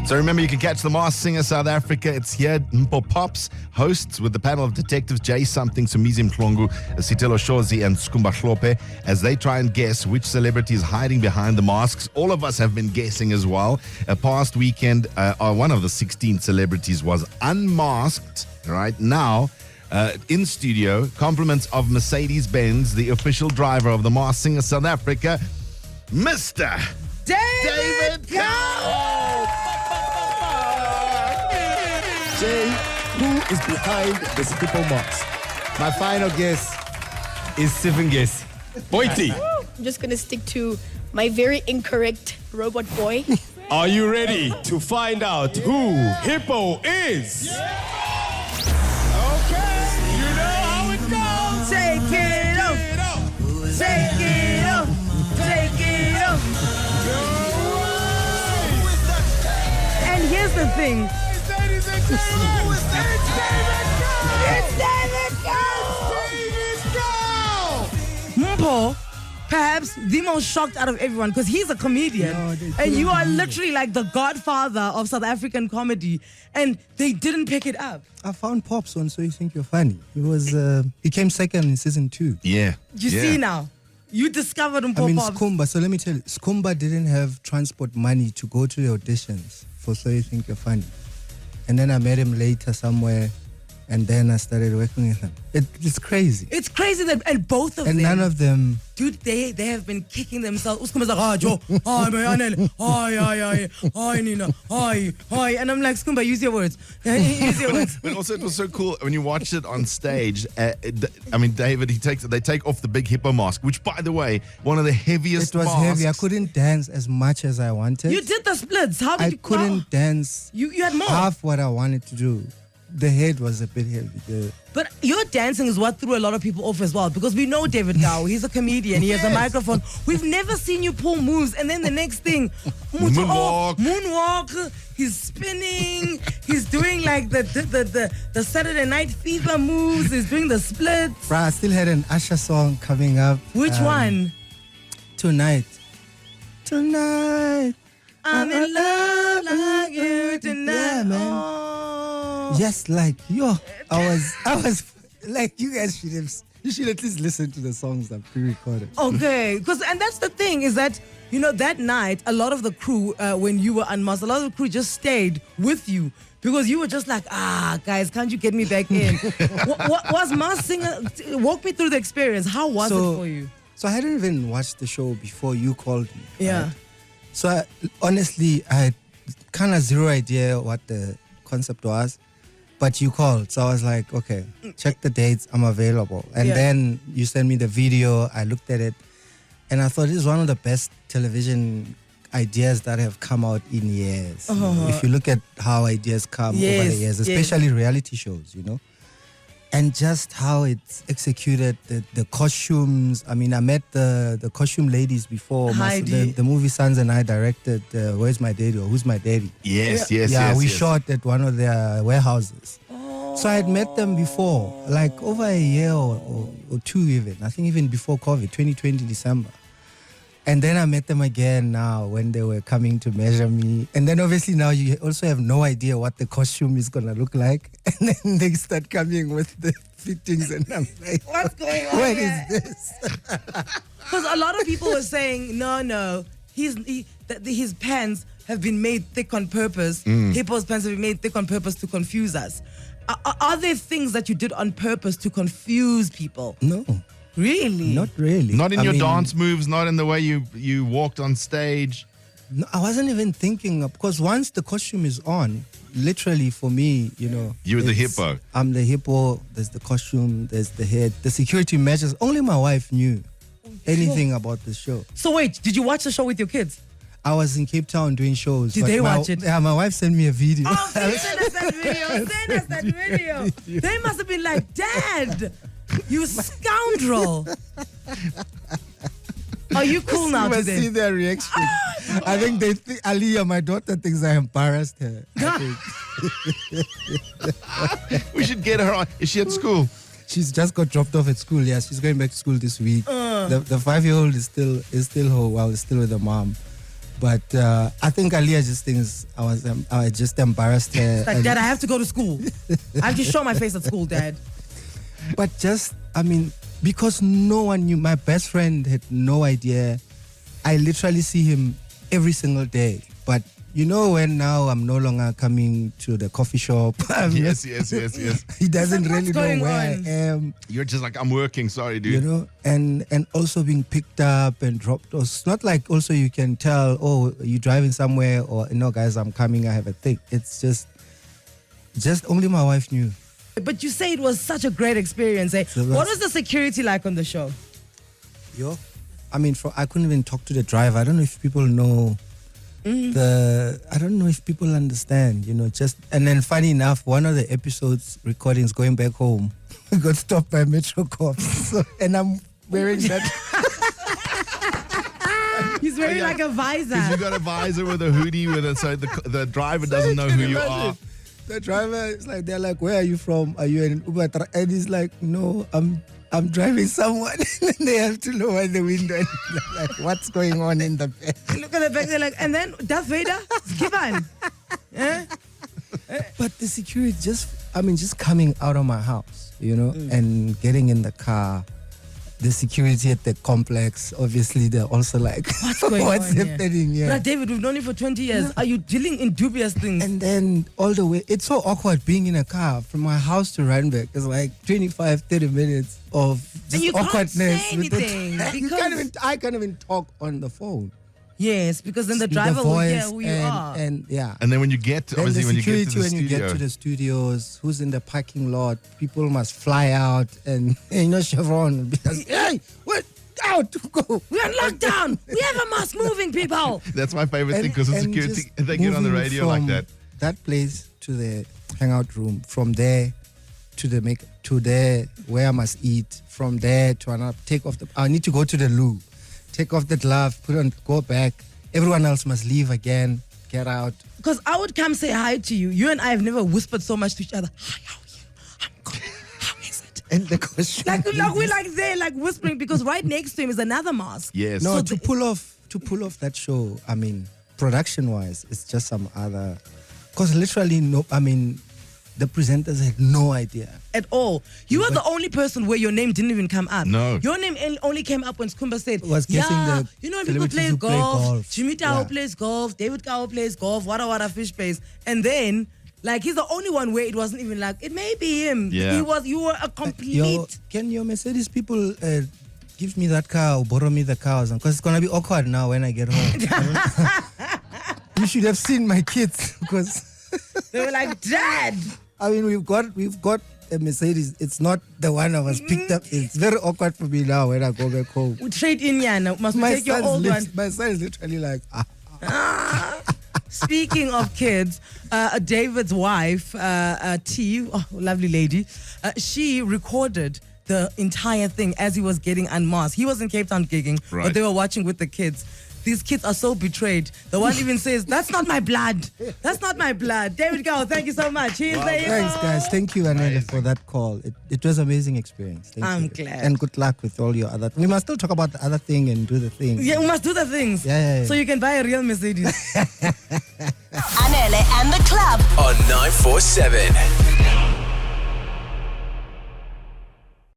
So remember, you can catch the Masked Singer South Africa. It's here. Hippo Pops hosts with the panel of detectives Jay Something, Sumizi Mhlongu, Sitelo Shozi, and Skumba Hlope as they try and guess which celebrity is hiding behind the masks. All of us have been guessing as well. Past weekend, one of the 16 celebrities was unmasked. Right now, in studio, compliments of Mercedes-Benz, the official driver of the Masked Singer South Africa, Mr. David Cow. Jay, who is behind this Hippo mask? My final guess is 7 guess. Boity. I'm just going to stick to my very incorrect robot boy. Are you ready to find out who Hippo is? Okay, you know how it goes. Take it off. Take it off. Take it off. And here's the thing. Mpo, perhaps the most shocked out of everyone because he's a comedian and you are literally like the godfather of South African comedy and they didn't pick it up. I found Pops on So You Think You're Funny. He came second in season 2. Yeah. You see now, you discovered Mpo Pops. Skumba, so let me tell you, Skumba didn't have transport money to go to the auditions for So You Think You're Funny. And then I met him later somewhere, and then I started working with him. It's crazy. It's crazy that, and both of them. And none of them. Dude, they have been kicking themselves. Skumba's like, Joe, Nina, and I'm like, Skumba, use your words. Use your words. But also, it was so cool when you watched it on stage. David, they take off the big Hippo mask, which, by the way, one of the heaviest. It was masks. heavy. I couldn't dance as much as I wanted. You did the splits. How did I couldn't dance. You had more. Half what I wanted to do. The head was a bit heavy. But your dancing is what threw a lot of people off as well because we know David Gow. He's a comedian. He has a microphone. We've never seen you pull moves. And then the next thing, moonwalk. He's spinning. He's doing like the Saturday Night Fever moves. He's doing the splits. Bruh, I still had an Usher song coming up. Which one? Tonight. I'm in love like you tonight. Yeah, man. Yes, like, I was like, you guys should at least listen to the songs that pre-recorded. Okay, and that's the thing is that, that night, a lot of the crew, when you were unmasked, a lot of the crew just stayed with you because you were just like, guys, can't you get me back in? What was Masked Singer? Walk me through the experience. How was it for you? So I hadn't even watched the show before you called me. Yeah. Right? So honestly, I had kind of zero idea what the concept was. But you called, so I was like, okay, check the dates, I'm available. And then you sent me the video, I looked at it, and I thought this is one of the best television ideas that have come out in years. If you look at how ideas come over the years, especially reality shows, and just how it's executed, the costumes. I mean, I met the costume ladies before. The movie Sons and I directed Where's My Daddy or Who's My Daddy? Yes. Yeah, we shot at one of their warehouses. So I had met them before, like over a year or 2 even. I think even before COVID, 2020 December. And then I met them again now when they were coming to measure me. And then obviously now you also have no idea what the costume is going to look like. And then they start coming with the fittings and I'm like, what's going on What is this? Because a lot of people were saying, no, his pants have been made thick on purpose. Hippo's pants have been made thick on purpose to confuse us. Are there things that you did on purpose to confuse people? No. Really? Not really. Not in your dance moves, not in the way you walked on stage. No, I wasn't even thinking, because once the costume is on, literally for me, You're the hippo. I'm the hippo, there's the costume, there's the head, the security measures. Only my wife knew anything about the show. So wait, did you watch the show with your kids? I was in Cape Town doing shows. Did they watch it? Yeah, my wife sent me a video. Oh, please send us that video. Send us that video. They must have been like, Dad, you scoundrel. Are you cool now You must today? see their reaction. I think they think, Aliyah, my daughter, thinks I embarrassed her. We should get her on. Is she at school? She's just got dropped off at school. Yeah, she's going back to school this week. The 5-year-old is still home. Well, is still with her mom. But I think Aliyah just thinks I just embarrassed her. Like, Dad, I have to go to school. I have to show my face at school, Dad. But just, I mean, because no one knew, my best friend had no idea. I literally see him every single day. But you know, when now I'm no longer coming to the coffee shop. Yes. He doesn't What's really know going where on? I am. You're just like, I'm working. Sorry, dude. You know, and also being picked up and dropped. It's not like also you can tell, oh, you're driving somewhere, or no, guys, I'm coming. I have a thing. It's just only my wife knew. But you say it was such a great experience. Eh? So What was the security like on the show? I mean, I couldn't even talk to the driver. I don't know if people know I don't know if people understand, you know, and then funny enough, one of the episodes recordings going back home, we got stopped by Metro cops. And I'm wearing that. He's wearing like a visor. Because you got a visor with a hoodie with it, so the driver doesn't know who you are. The driver is like, they're like, where are you from? Are you in Uber? And he's like, no, I'm driving someone. And they have to lower the window. And like, what's going on in the back? Look at the back. They're like, and then Darth Vader, keep on. Eh? But the security just coming out of my house, you know, and getting in the car. The security at the complex, obviously, they're also like, What's going what's on here? happening here? But David, we've known you for 20 years. Are you dealing in dubious things? And then all the way, it's so awkward being in a car from my house to Randburg. It's like 25, 30 minutes of And just you can't awkwardness. say with the- anything I can't even talk on the phone. Yes, because then the With driver will hear voice who you are. And yeah. And then when you get, Then obviously, the when you get security, to the when you studio, get to the studios, who's in the parking lot, people must fly out and, you know, Chevron because, hey, what? Out to go. We're on lockdown. We have a mass moving, people. that's my favorite thing, because the And security, just they get on the moving radio like from that. That place to the hangout room, from there to there where I must eat, from there to another. I need to go to the loo, take off the glove, put on, go back. Everyone else must leave again, get out. Because I would come say hi to you. You and I have never whispered so much to each other. Hi, how are you? I'm good. How is it? And the question, Like we're like there, like whispering, because right next to him is another mask. Yes. no, So to pull off that show. I mean, production wise, it's just some other. Because literally, the presenters had no idea. At all. You are the only person where your name didn't even come up. No. Your name only came up when Skumba said, Was guessing yeah, the you know, people play celebrities who play golf. golf. Jimmy Tao Yeah. plays golf. David Kao plays golf. Wada Fish plays. And then, like, he's the only one where it wasn't even like, it may be him. Yeah. You were a complete. Can your Mercedes people give me that car or borrow me the car? Because it's going to be awkward now when I get home. You should have seen my kids, because They were like, Dad. I mean, we've got a Mercedes. It's not the one I was picked up. It's very awkward for me now when I go back home. We trade in Yana. Must we take your old one? My son is literally like, Speaking of kids, David's wife, T, lovely lady, she recorded the entire thing as he was getting unmasked. He was in Cape Town gigging, Right. but they were watching with the kids. These kids are so betrayed. The one even says, "That's not my blood. That's not my blood." David Kao, thank you so much. He's the thanks, hero. guys. Thank you, Ananda, for that call. It was an amazing experience. Thank I'm you. glad. And good luck with all your other. We must still talk about the other thing and do the thing. Yeah, we must do the things. Yeah. So you can buy a real Mercedes. Anele and the club On 947.